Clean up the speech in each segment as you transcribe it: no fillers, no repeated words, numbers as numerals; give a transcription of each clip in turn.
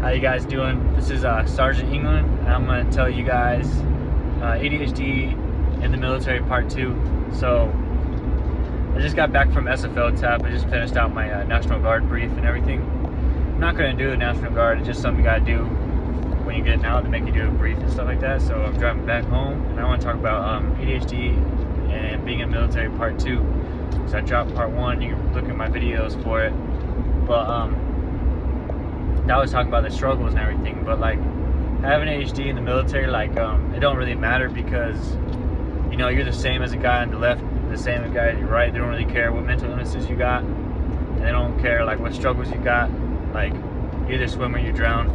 How you guys doing? This is Sergeant England, and I'm going to tell you guys ADHD in the military part 2. So I just got back from SFL TAP. I just finished out my National Guard brief and everything. I'm not going to do the National Guard. It's just something you got to do when you're getting out to make you do a brief and stuff like that. So I'm driving back home, and I want to talk about ADHD and being in the military part 2. So I dropped part 1. You can look at my videos for it. But that was talking about the struggles and everything. But like having ADHD in the military, like it don't really matter, because you know you're the same as a guy on the left, the same as a guy on the right. They don't really care what mental illnesses you got, and they don't care like what struggles you got. Like you either swim or you drown.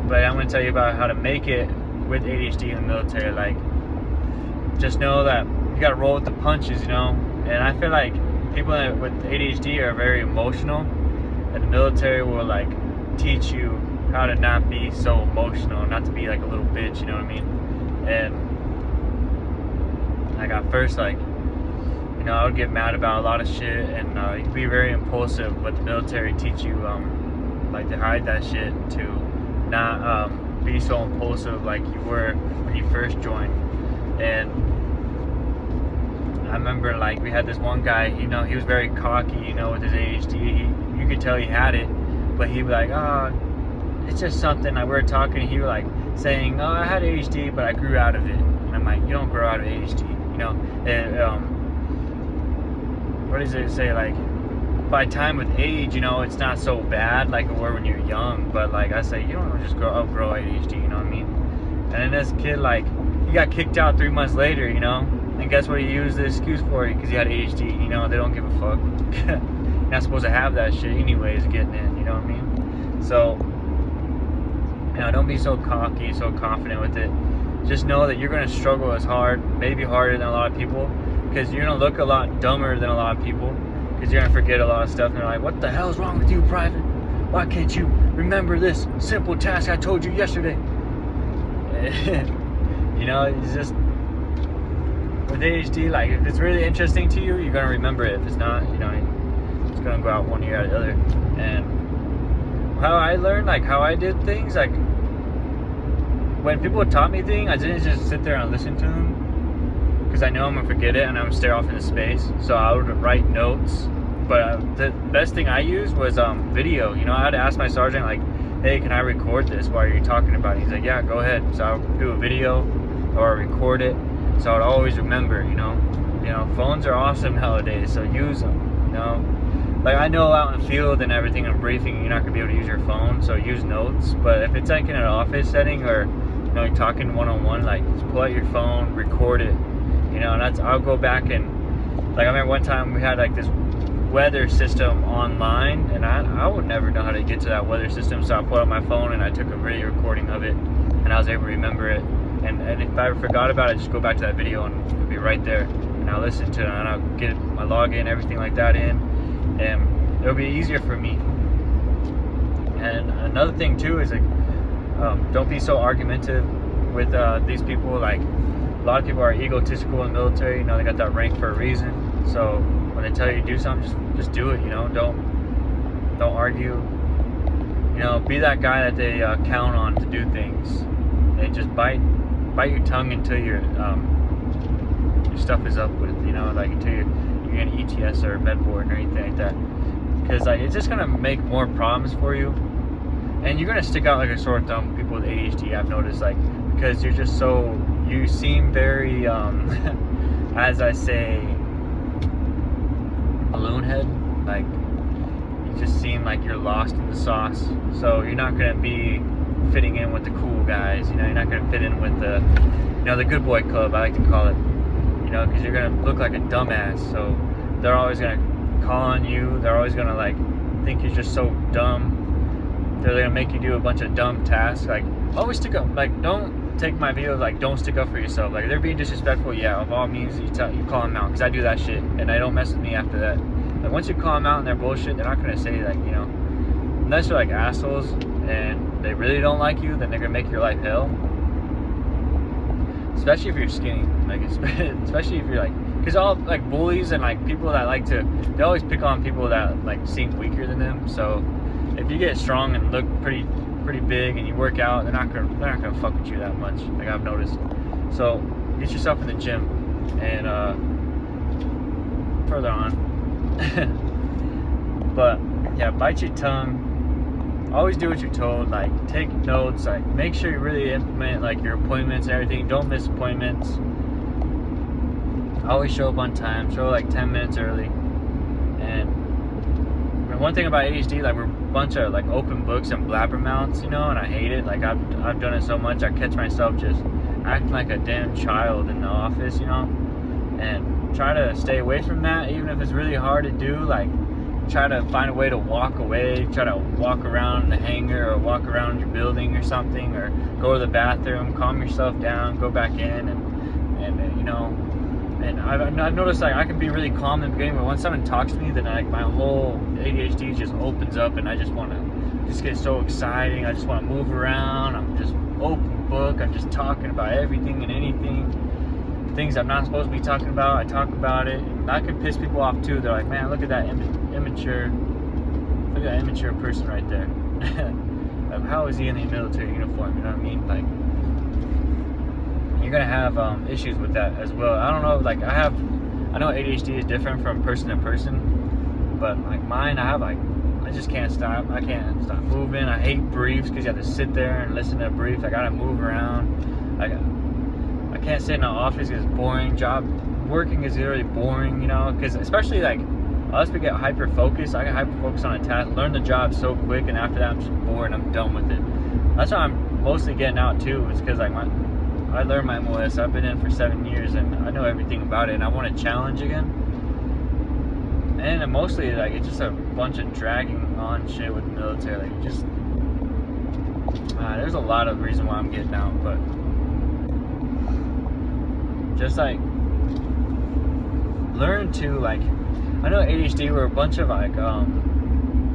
But I'm going to tell you about how to make it with ADHD in the military. Like, just know that you got to roll with the punches, you know. And I feel like people with ADHD are very emotional, and the military will like teach you how to not be so emotional, not to be like a little bitch, you know what I mean? And like at first, like, you know, I would get mad about a lot of shit, and you can be very impulsive, but the military teach you like to hide that shit, to not be so impulsive like you were when you first joined. And I remember like we had this one guy, you know, he was very cocky, you know, with his ADHD. You could tell he had it, but he'd be like, oh, it's just something. Like we were talking, he was like saying, oh, I had ADHD, but I grew out of it. And I'm like, you don't grow out of ADHD, you know. And what does it say? Like, by time with age, you know, it's not so bad like it were when you're young. But like I say, you don't just outgrow ADHD, you know what I mean? And then this kid, like, he got kicked out 3 months later, you know. And guess what he used the excuse for? Because he had ADHD, you know. They don't give a fuck. You're not supposed to have that shit anyways, getting in, you know what I mean? So, you know, don't be so cocky, so confident with it. Just know that you're going to struggle as hard, maybe harder than a lot of people, because you're going to look a lot dumber than a lot of people, because you're going to forget a lot of stuff. And they're like, what the hell is wrong with you, Private? Why can't you remember this simple task I told you yesterday? You know, it's just, with ADHD, like, if it's really interesting to you, you're going to remember it. If it's not, you know, it's going to go out one ear out the other. And how I learned, like, how I did things, like, when people taught me things, I didn't just sit there and listen to them, because I know I'm going to forget it and I'm going to stare off into space. So I would write notes. But the best thing I used was video. You know, I had to ask my sergeant, like, hey, can I record this while you're talking about it? He's like, yeah, go ahead. So I'll do a video or record it, so I'd always remember, you know. You know, phones are awesome nowadays, so use them, you know. Like, I know out in the field and everything and briefing, you're not going to be able to use your phone, so use notes. But if it's like in an office setting, or, you know, you're talking one-on-one, like, just pull out your phone, record it, you know. And I'll go back and, like, I remember one time we had like this weather system online, and I would never know how to get to that weather system, so I pulled out my phone and I took a video recording of it, and I was able to remember it. And if I ever forgot about it, just go back to that video and it'll be right there, and I'll listen to it, and I'll get my login, everything like that in, and it'll be easier for me. And another thing too is, like, don't be so argumentative with these people. Like, a lot of people are egotistical in the military, you know, they got that rank for a reason. So when they tell you to do something, just do it, you know. Don't argue, you know. Be that guy that they count on to do things, and just bite your tongue until your stuff is up with, you know, like until you're an ETS or a med board or anything like that, because like it's just gonna make more problems for you, and you're gonna stick out like a sore thumb with people with ADHD, I've noticed, like, because you're just so, you seem very as I say, balloon head. Like, you just seem like you're lost in the sauce, so you're not gonna be fitting in with the cool guys, you know. You're not gonna fit in with the, you know, the good boy club, I like to call it, you know, because you're gonna look like a dumbass. So they're always gonna call on you, they're always gonna like think you're just so dumb. They're gonna make you do a bunch of dumb tasks. Like, always stick up, like, don't take my videos, like, don't stick up for yourself. Like, if they're being disrespectful, yeah, of all means, you call them out, because I do that shit, and I don't mess with me after that. Like, once you call them out and they're bullshit, they're not gonna say, like, you know, unless you're like assholes and they really don't like you, then they're gonna make your life hell. Especially if you're skinny, like, especially if you're like, because all like bullies and like people that like to, they always pick on people that like seem weaker than them. So if you get strong and look pretty big and you work out, they're not gonna fuck with you that much. Like I've noticed. So get yourself in the gym and further on. But yeah, bite your tongue. Always do what you're told. Like take notes. Like make sure you really implement like your appointments and everything. Don't miss appointments. Always show up on time. Show like 10 minutes early. And one thing about ADHD, like we're a bunch of like open books and blabbermouths, you know, and I hate it. Like I've done it so much. I catch myself just acting like a damn child in the office, you know, and try to stay away from that. Even if it's really hard to do, like try to find a way to walk away. Try to walk around the hangar or walk around your building or something, or go to the bathroom, calm yourself down, go back in, and you know. And I've noticed like I can be really calm in the beginning, but once someone talks to me, then like my whole ADHD just opens up, and I just want to just get so exciting. I just want to move around. I'm just open book. I'm just talking about everything and anything. Things I'm not supposed to be talking about, I talk about it. And that can piss people off too. They're like, man, look at that immature person right there. Like, how is he in the military uniform? You know what I mean? Like, you're gonna have issues with that as well. I don't know, like I know ADHD is different from person to person, but like mine, I just can't stop. I can't stop moving. I hate briefs because you have to sit there and listen to a brief. I gotta move around. I can't sit in an office because it's boring. Working is really boring, you know, because especially like us, we get hyper focused. I get hyper focused on a task, learn the job so quick, and after that I'm just bored and I'm done with it. That's why I'm mostly getting out too. It's because like I learned my MOS. I've been in for 7 years and I know everything about it, and I want to challenge again. And mostly like it's just a bunch of dragging on shit with the military. Like just there's a lot of reason why I'm getting out, but just like learn to like, I know ADHD, we're a bunch of like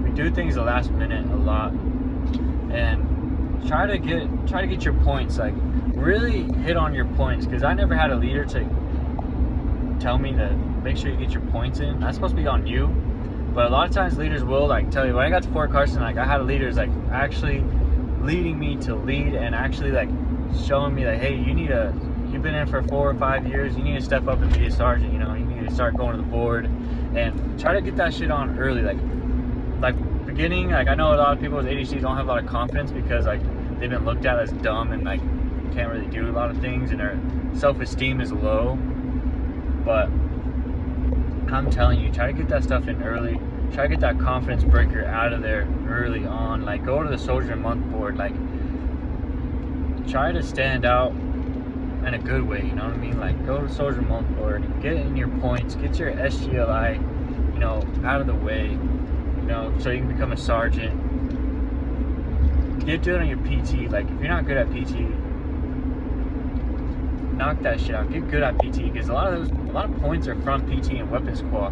we do things the last minute a lot, and try to get your points, like really hit on your points, because I never had a leader to tell me to make sure you get your points in. That's supposed to be on you, but a lot of times leaders will like tell you. When I got to Fort Carson, like I had a leader like actually leading me to lead, and actually like showing me like, hey, you've been in for 4 or 5 years, you need to step up and be a sergeant, you know, you need to start going to the board, and try to get that shit on early. Like beginning, like I know a lot of people with ADHD don't have a lot of confidence because like they've been looked at as dumb and like can't really do a lot of things, and their self-esteem is low. But I'm telling you, try to get that stuff in early. Try to get that confidence breaker out of there early on. Like go to the Soldier Month board. Like try to stand out in a good way, you know what I mean? Like go to Soldier Month board, get in your points, get your SGLI, you know, out of the way, you know, so you can become a sergeant. Get good on your PT. Like if you're not good at PT, knock that shit out. Get good at PT, because a lot of points are from PT and weapons qual.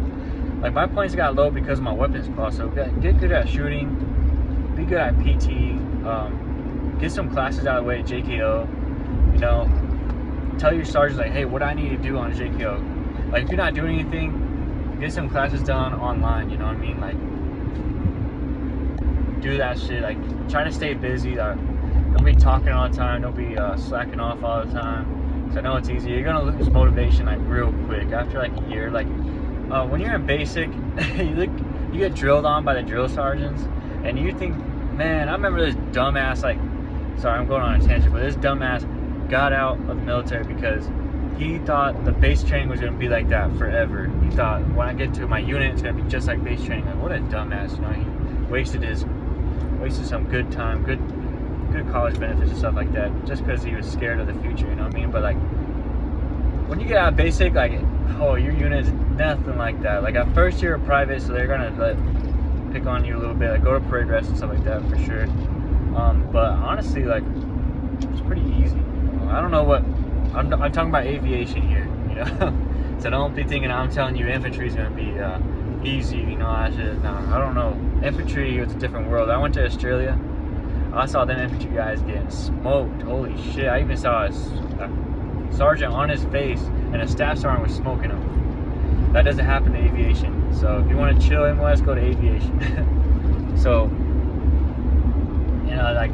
Like my points got low because of my weapons qual. So get good at shooting. Be good at PT. Get some classes out of the way at JKO. You know, tell your sergeants like, hey, what do I need to do on JKO? Like if you're not doing anything, get some classes done online. You know what I mean? Like do that shit. Like try to stay busy. Don't be talking all the time. Don't be slacking off all the time. So I know it's easy. You're gonna lose motivation like real quick after like a year. Like when you're in basic, you get drilled on by the drill sergeants, and you think, man, I remember this dumbass, like, sorry, I'm going on a tangent, but this dumbass got out of the military because he thought the base training was gonna be like that forever. He thought when I get to my unit, it's gonna be just like base training. Like, what a dumbass! You know, he wasted some good time, good college benefits and stuff like that, just because he was scared of the future, you know what I mean? But like when you get out of basic, like, oh, your unit is nothing like that. Like at first you're a private, so they're gonna pick on you a little bit, like go to parade rest and stuff like that for sure. But honestly, like it's pretty easy. I don't know what I'm talking about aviation here, you know. So don't be thinking I'm telling you infantry is gonna be easy, you know. I don't know. Infantry, it's a different world. I went to Australia. I saw them infantry guys getting smoked. Holy shit. I even saw a sergeant on his face and a staff sergeant was smoking him. That doesn't happen in aviation. So if you want to chill MOS, go to aviation. So know, like,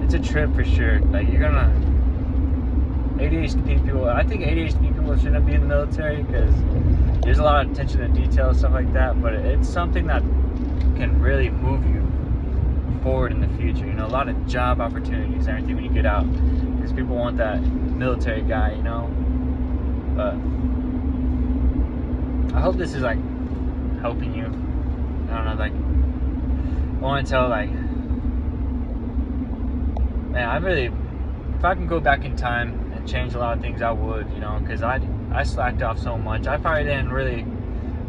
it's a trip for sure. Like, you're gonna, ADHD people, I think ADHD people shouldn't be in the military because there's a lot of attention to detail, stuff like that, but it's something that can really move you forward in the future. You know, a lot of job opportunities and everything when you get out, because people want that military guy, you know. But I hope this is like helping you. I don't know, like, I want to tell, like, man, I really, if I can go back in time and change a lot of things, I would, you know, because I slacked off so much. I probably didn't really,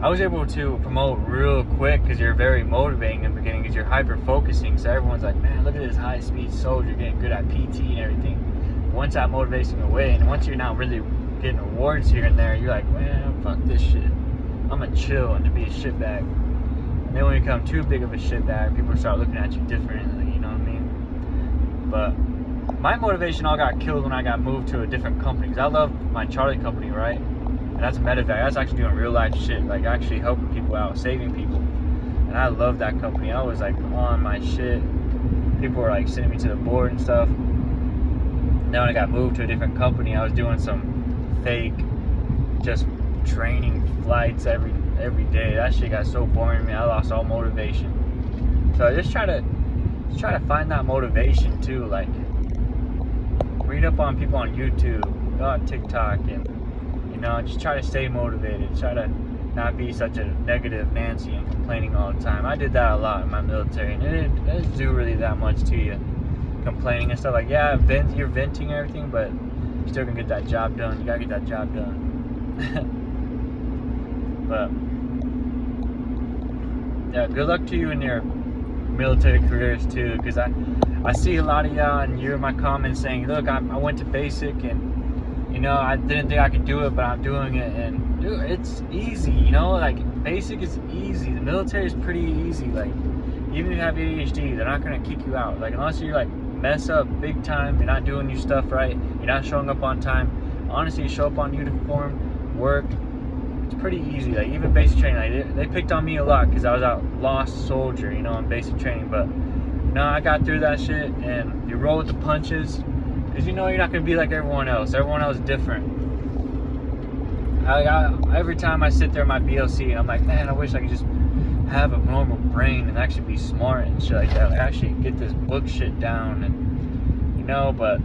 I was able to promote real quick because you're very motivating in the beginning because you're hyper focusing. So everyone's like, man, look at this high speed soldier getting good at PT and everything. Once that motivates away, and once you're not really getting rewards here and there, you're like, man, fuck this shit. I'm gonna chill and to be a shitbag. And then when you become too big of a shitbag, people start looking at you differently, you know what I mean? But my motivation all got killed when I got moved to a different company. Because I love my Charlie company, right? And that's medevac. That's actually doing real life shit. Like, actually helping people out, saving people. And I love that company. I was like on my shit. People were like sending me to the board and stuff. Then when I got moved to a different company, I was doing some fake, just training flights every day. That shit got so boring to me. I lost all motivation. So I just try to find that motivation too. Like, read up on people on YouTube, go on TikTok, and, you know, just try to stay motivated. Try to not be such a negative Nancy and complaining all the time. I did that a lot in my military, and it doesn't do really that much to you. Complaining and stuff, like, yeah, you're venting and everything, but you still can get that job done. You gotta get that job done. But yeah, good luck to you in your military careers too, because I see a lot of y'all and you're in my comments saying, look, I went to basic and, you know, I didn't think I could do it, but I'm doing it. And dude, it's easy, you know, like, basic is easy. The military is pretty easy. Like, even if you have ADHD, they're not gonna kick you out. Like, unless you like mess up big time, you're not doing your stuff right, you're not showing up on time. Honestly, you show up on uniform, work, it's pretty easy. Like, even basic training, like, they picked on me a lot because I was a lost soldier, you know, in basic training. But no, I got through that shit, and you roll with the punches because you know you're not gonna be like everyone else. Everyone else is different. Every time I sit there in my BLC, and I'm like, man, I wish I could just have a normal brain and actually be smart and shit like that. Like, actually get this book shit down, and, you know, but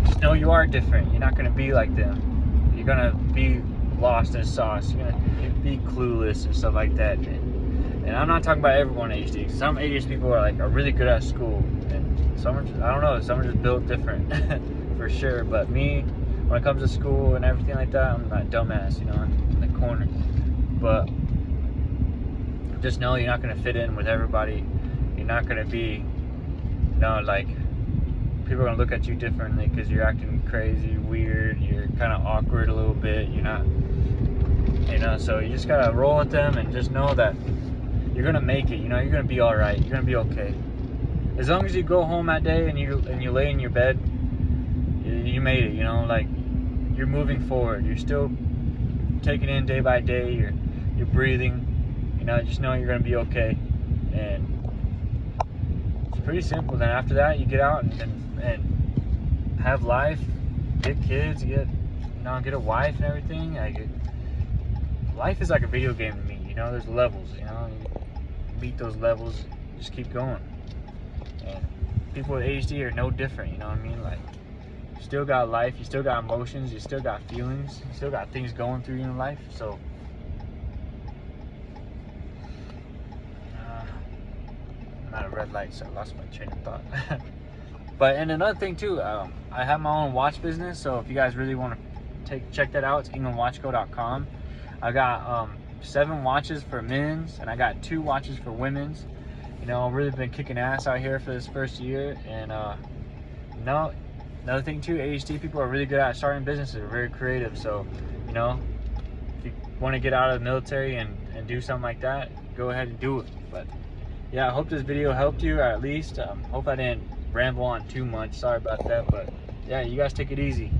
just know you are different. You're not gonna be like them. You're gonna be lost in sauce. You're gonna be clueless and stuff like that. And I'm not talking about everyone ADHD. Some ADHD people are really good at school, and some are just, I don't know, some are just built different for sure. But me, when it comes to school and everything like that, I'm that dumbass, you know, in the corner. But just know you're not gonna fit in with everybody. You're not gonna be, you know, like, people are gonna look at you differently because you're acting crazy, weird, you're kind of awkward a little bit, you're not, you know, so you just gotta roll with them and just know that you're gonna make it, you know, you're gonna be all right, you're gonna be okay. As long as you go home that day and you lay in your bed, you made it, you know, like, you're moving forward, you're still taking in day by day, you're breathing, you know, just know you're gonna be okay. And it's pretty simple. Then after that, you get out and have life, get kids, get a wife and everything. Like, life is like a video game to me, you know. There's levels, you know. You beat those levels, just keep going. And people with ADHD are no different, you know what I mean? Like, you still got life, you still got emotions, you still got feelings, you still got things going through your life. So I'm at a red light, so I lost my train of thought. But, and another thing too, I have my own watch business, so if you guys really want to check that out, it's englandwatchco.com. I got 7 watches for men's, and I got 2 watches for women's. You know, I've really been kicking ass out here for this first year. And no, another thing too, ADHD people are really good at starting businesses. They're very creative. So, you know, if you want to get out of the military and do something like that, go ahead and do it. But yeah, I hope this video helped you, or at least hope I didn't ramble on too much. Sorry about that. But yeah, you guys take it easy.